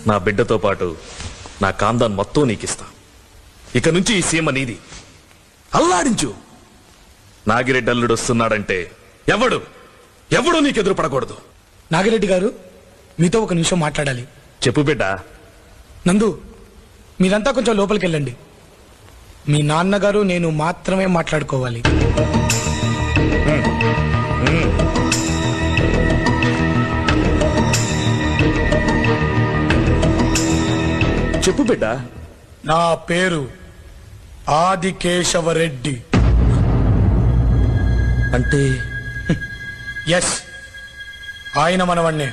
నా బిడ్డతో పాటు నా కాందాన్ మొత్తం నీకిస్తా. ఇక నుంచి ఈ సీమ నీది. అల్లాడించు. నాగిరెడ్డి అల్లుడు వస్తున్నాడంటే ఎవడు నీకెదురు పడకూడదు. నాగిరెడ్డి గారు, మీతో ఒక నిమిషం మాట్లాడాలి. చెప్పు బిడ్డ. నందు, మీరంతా కొంచెం లోపలికి వెళ్ళండి. మీ నాన్నగారు నేను మాత్రమే మాట్లాడుకోవాలి. చెప్పు బిడ్డ. నా పేరు ఆదికేశవరెడ్డి. అంటే ఎస్, ఆయన మనవన్నే.